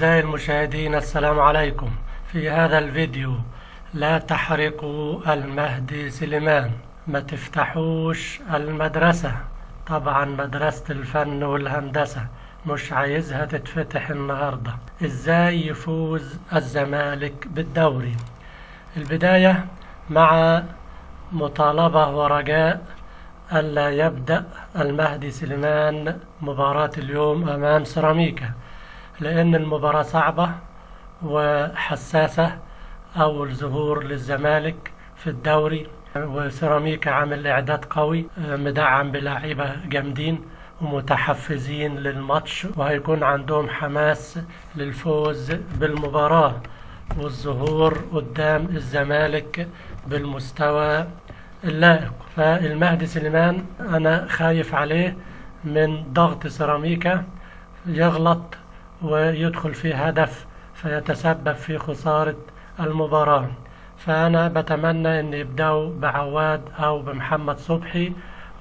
أعزائي المشاهدين، السلام عليكم. في هذا الفيديو لا تحرقوا المهدي سليمان، ما تفتحوش المدرسة. طبعا مدرسة الفن والهندسة مش عايزها تتفتح النهاردة. ازاي يفوز الزمالك بالدوري؟ البداية مع مطالبة ورجاء ألا يبدأ المهدي سليمان مباراة اليوم أمام سيراميكا، لأن المباراة صعبة وحساسة. أول ظهور للزمالك في الدوري، وسيراميكا عامل إعداد قوي مدعم بلاعيبة جامدين ومتحفزين للماتش، وهيكون عندهم حماس للفوز بالمباراة والظهور قدام الزمالك بالمستوى اللائق. فالمهدي سليمان أنا خايف عليه من ضغط سيراميكا يغلط ويدخل في هدف فيتسبب في خسارة المباراة. فأنا بتمنى أن يبدأوا بعواد أو بمحمد صبحي،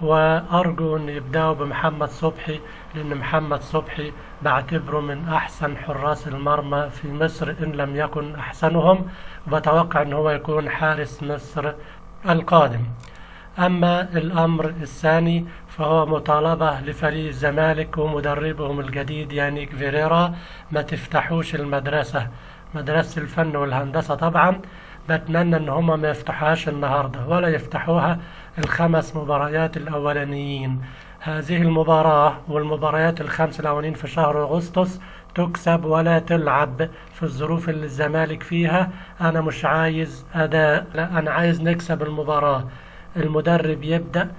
وأرجو أن يبدأوا بمحمد صبحي، لأن محمد صبحي بعتبره من أحسن حراس المرمى في مصر إن لم يكن أحسنهم، وبتوقع أن هو يكون حارس مصر القادم. أما الأمر الثاني فهو مطالبة لفريق الزمالك ومدربهم الجديد يانيك فيريرا، ما تفتحوش المدرسة، مدرسة الفن والهندسة. طبعا بتمنى ان هما ما يفتحوهاش النهاردة ولا يفتحوها الخمس مباريات الأولانيين. هذه المباراة والمباريات الخمس الأولانيين في شهر أغسطس تكسب ولا تلعب في الظروف اللي الزمالك فيها. أنا مش عايز أداء، لا، أنا عايز نكسب المباراة. المدرب يبدأ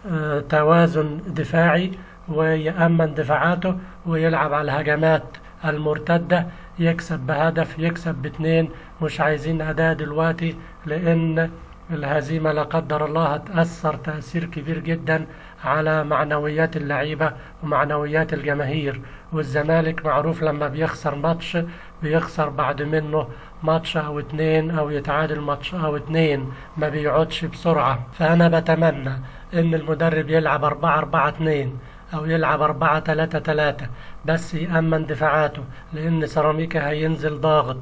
بتوازن دفاعي ويأمن دفاعاته ويلعب على الهجمات المرتدة، يكسب بهدف، يكسب باتنين. مش عايزين أداء دلوقتي، لأن الهزيمة لا قدر الله هتأثر تأثير كبير جدا على معنويات اللعيبة ومعنويات الجماهير. والزمالك معروف لما بيخسر ماتش بيخسر بعد منه ماتش أو اتنين، أو يتعادل ماتش أو اتنين، ما بيقعدش بسرعة. فأنا بتمنى إن المدرب يلعب 4-4-2 أو يلعب 4-3-3، بس يأمن دفاعاته، لأن سيراميكا هينزل ضاغط،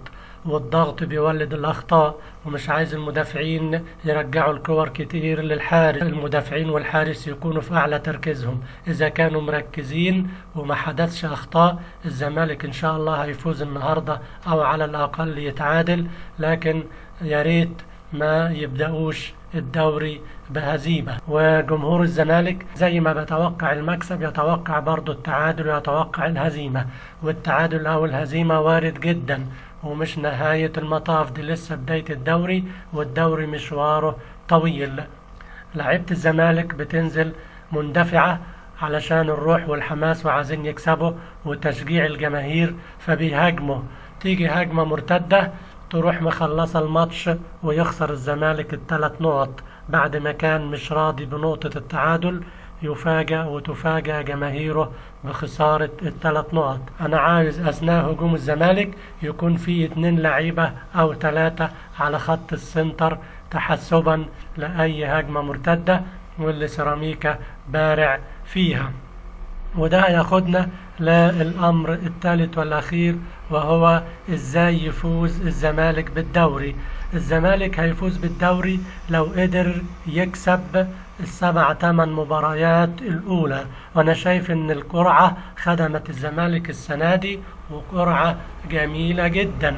والضغط بيولد الأخطاء، ومش عايز المدافعين يرجعوا الكور كتير للحارس. المدافعين والحارس يكونوا في أعلى تركيزهم. إذا كانوا مركزين وما حدثش أخطاء، الزمالك إن شاء الله هيفوز النهاردة أو على الأقل يتعادل. لكن يا ريت ما يبدأوش الدوري بهزيمة. وجمهور الزمالك زي ما بتوقع المكسب يتوقع برضو التعادل ويتوقع الهزيمة، والتعادل أو الهزيمة وارد جدا، ومش نهاية المطاف. دي لسه بداية الدوري، والدوري مشواره طويل. لعيبة الزمالك بتنزل مندفعة علشان الروح والحماس وعايزين يكسبوا وتشجيع الجماهير، فبيهاجموا. تيجي هجمة مرتدة تروح مخلصة الماتش ويخسر الزمالك ال3 نقط بعد ما كان مش راضي بنقطة التعادل. يفاجأ وتفاجأ جماهيره بخسارة ال3 نقط. أنا عايز أثناء هجوم الزمالك يكون في 2 لعيبة أو 3 على خط السنتر تحسبا لأي هجمة مرتدة، واللي سيراميكا بارع فيها. وده ياخدنا للأمر الثالث والأخير، وهو إزاي يفوز الزمالك بالدوري. الزمالك هيفوز بالدوري لو قدر يكسب 7-8 مباريات الأولى، وأنا شايف إن القرعة خدمت الزمالك السنة دي، وقرعة جميلة جدا.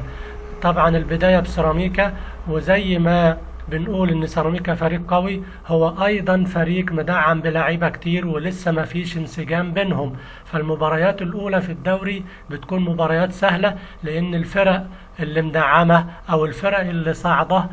طبعا البداية بسيراميكا، وزي ما بنقول ان سيراميكا فريق قوي، هو ايضا فريق مدعم بلاعيبه كتير ولسه ما فيش انسجام بينهم. فالمباريات الاولى في الدوري بتكون مباريات سهله، لان الفرق اللي مدعمه او الفرق اللي صاعده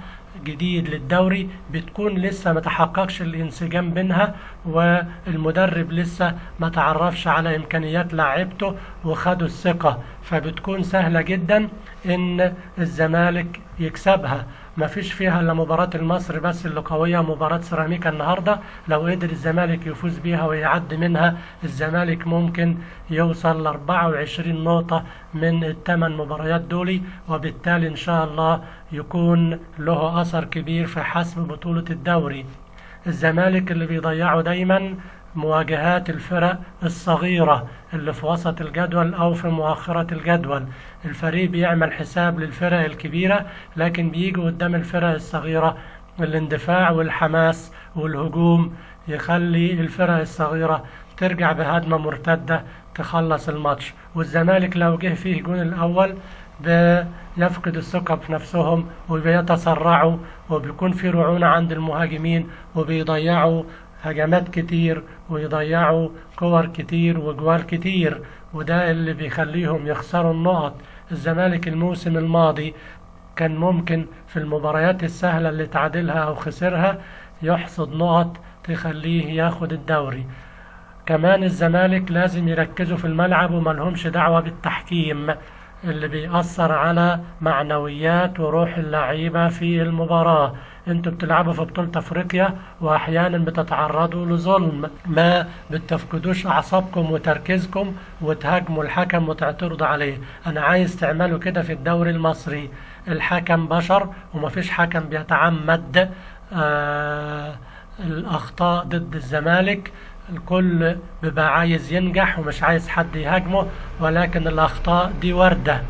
جديد للدوري بتكون لسه ما تحققش الانسجام بينها، والمدرب لسه ما تعرفش على امكانيات لاعبته وخدوا الثقه، فبتكون سهله جدا ان الزمالك يكسبها. ما فيش فيها الا مباراة المصري بس اللي قوية، مباراة سيراميكا النهاردة. لو قدر الزمالك يفوز بيها ويعدي منها، الزمالك ممكن يوصل ل 24 نقطة من ال8 مباريات دولي، وبالتالي ان شاء الله يكون له اثر كبير في حسم بطولة الدوري. الزمالك اللي بيضيعه دايما مواجهات الفرق الصغيرة اللي في وسط الجدول أو في مؤخرة الجدول. الفريق بيعمل حساب للفرق الكبيرة، لكن بيجي قدام الفرق الصغيرة الاندفاع والحماس والهجوم يخلي الفرق الصغيرة ترجع بهجمة مرتدة تخلص الماتش. والزمالك لو جه فيه جون الأول بيفقد الثقة في نفسهم وبيتسرعوا وبيكون في رعونة عند المهاجمين وبيضيعوا هجمات كتير ويضيعوا كور كتير وجوال كتير، وده اللي بيخليهم يخسروا النقط. الزمالك الموسم الماضي كان ممكن في المباريات السهلة اللي تعادلها أو خسرها يحصد نقط تخليه ياخد الدوري. كمان الزمالك لازم يركزوا في الملعب وملهمش دعوة بالتحكيم اللي بيأثر على معنويات وروح اللعيبة في المباراة. انتوا بتلعبوا في بطولة افريقيا واحيانا بتتعرضوا لظلم، ما بتفقدوش اعصابكم وتركيزكم وتهاجموا الحكم وتعترضوا عليه. انا عايز تعملوا كده في الدوري المصري. الحكم بشر ومفيش حكم بيتعمد الاخطاء ضد الزمالك. الكل بيبقى عايز ينجح ومش عايز حد يهاجمه، ولكن الأخطاء دي وردة.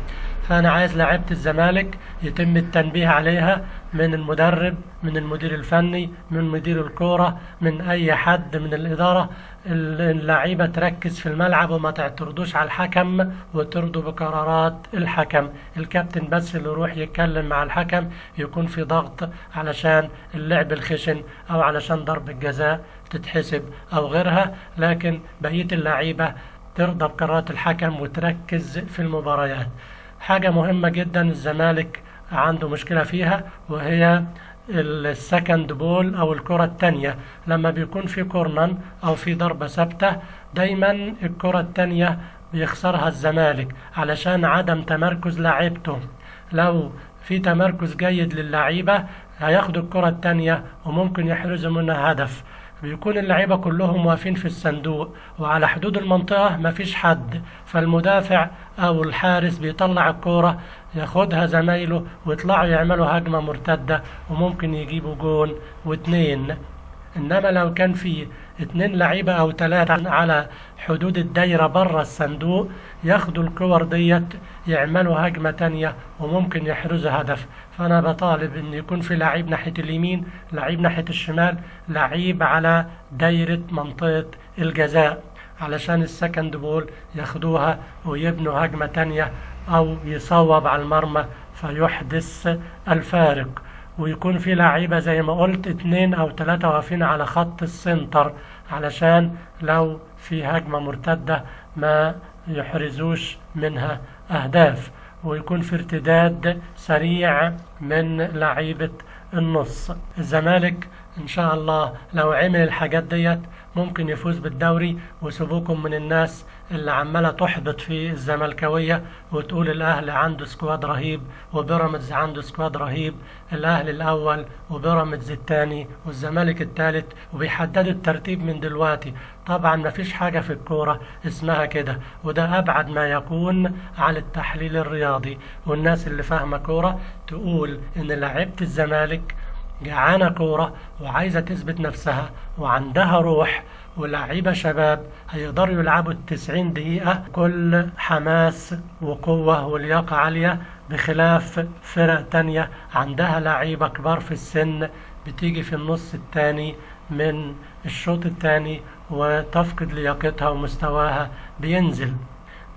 فأنا عايز لعيبة الزمالك يتم التنبيه عليها من المدرب، من المدير الفني، من مدير الكورة، من أي حد من الإدارة. اللعيبة تركز في الملعب وما تعترضوش على الحكم وترضوا بقرارات الحكم. الكابتن بس اللي يروح يتكلم مع الحكم يكون في ضغط علشان اللعب الخشن أو علشان ضرب الجزاء تتحسب أو غيرها، لكن بقية اللعيبة ترضى بقرارات الحكم وتركز في المباريات. حاجة مهمة جدا الزمالك عنده مشكلة فيها وهي السكند بول أو الكرة التانية. لما بيكون في كورنر أو في ضربة ثابتة دايما الكرة التانية بيخسرها الزمالك علشان عدم تمركز لاعيبته. لو في تمركز جيد للعيبة هياخدوا الكرة التانية وممكن يحرزوا منها هدف. بيكون اللعيبة كلهم واقفين في الصندوق وعلى حدود المنطقة مفيش حد، فالمدافع أو الحارس بيطلع الكورة ياخدها زمايله ويطلعوا يعملوا هجمة مرتدة وممكن يجيبوا جون واتنين. إنما لو كان في 2 لعيبة أو 3 على حدود الدايرة بره الصندوق ياخدوا الكور ديت يعملوا هجمة تانية وممكن يحرزوا هدف. فأنا بطالب إن يكون في لعيب ناحية اليمين، لعيب ناحية الشمال، لعيب على دايرة منطقة الجزاء علشان السكند بول ياخدوها ويبنوا هجمة تانية أو يصوب على المرمى فيحدث الفارق. ويكون في لعيبة زي ما قلت 2 أو 3 واقفين على خط السنتر علشان لو في هجمة مرتدة ما يحرزوش منها أهداف. ويكون في ارتداد سريع من لعيبة النص. الزمالك إن شاء الله لو عمل الحاجات ديت ممكن يفوز بالدوري. وسيبوكم من الناس اللي عمالة تحبط في الزملكاوية وتقول الأهلي عنده سكواد رهيب وبيراميدز عنده سكواد رهيب. الأهلي الأول وبيراميدز الثاني والزمالك الثالث وبيحددوا الترتيب من دلوقتي. طبعا مفيش حاجة في الكورة اسمها كده، وده أبعد ما يكون عن التحليل الرياضي. والناس اللي فاهمة كورة تقول إن لعيبة الزمالك جعانة كورة وعايزة تثبت نفسها وعندها روح ولاعيبة شباب هيقدروا يلعبوا 90 دقيقة كل حماس وقوة ولياقة عالية، بخلاف فرق تانية عندها لعيبة كبار في السن بتيجي في النص التاني من الشوط التاني وتفقد لياقتها ومستواها بينزل.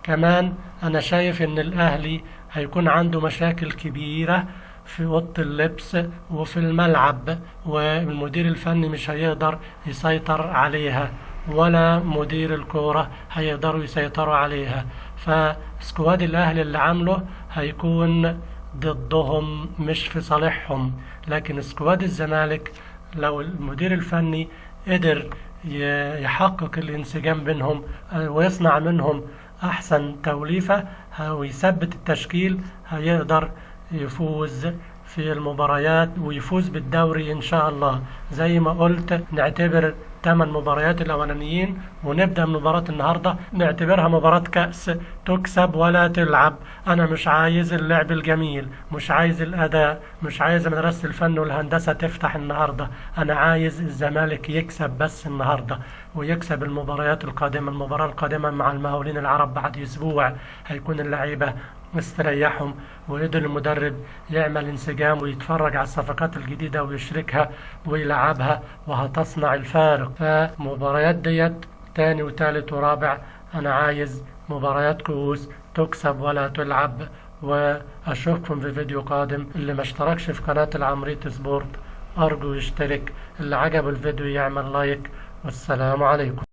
كمان أنا شايف إن الأهلي هيكون عنده مشاكل كبيرة في أوضة اللبس وفي الملعب، والمدير الفني مش هيقدر يسيطر عليها ولا مدير الكورة هيقدروا يسيطروا عليها. فسكواد الأهلي اللي عامله هيكون ضدهم مش في صالحهم. لكن سكواد الزمالك لو المدير الفني قدر يحقق الانسجام بينهم ويصنع منهم أحسن توليفة ويثبت التشكيل هيقدر يفوز في المباريات ويفوز بالدوري إن شاء الله. زي ما قلت نعتبر الثمان مباريات الأولانيين، ونبدأ من مباراة النهاردة نعتبرها مباراة كأس، تكسب ولا تلعب. أنا مش عايز اللعب الجميل، مش عايز الأداء، مش عايز مدرسة الفن والهندسة تفتح النهاردة. أنا عايز الزمالك يكسب بس النهاردة، ويكسب المباريات القادمة. المباراة القادمة مع المقاولين العرب بعد أسبوع، هيكون اللعيبة مستريحهم، ويقدر المدرب يعمل انسجام ويتفرج على الصفقات الجديدة ويشركها ويلعبها، وهتصنع الفارق. فمباريات ديت تاني وتالت ورابع أنا عايز مباريات كؤوس، تكسب ولا تلعب. وأشوفكم في فيديو قادم. اللي ما اشتركش في قناة العمريت سبورت أرجو يشترك، اللي عجبه الفيديو يعمل لايك، والسلام عليكم.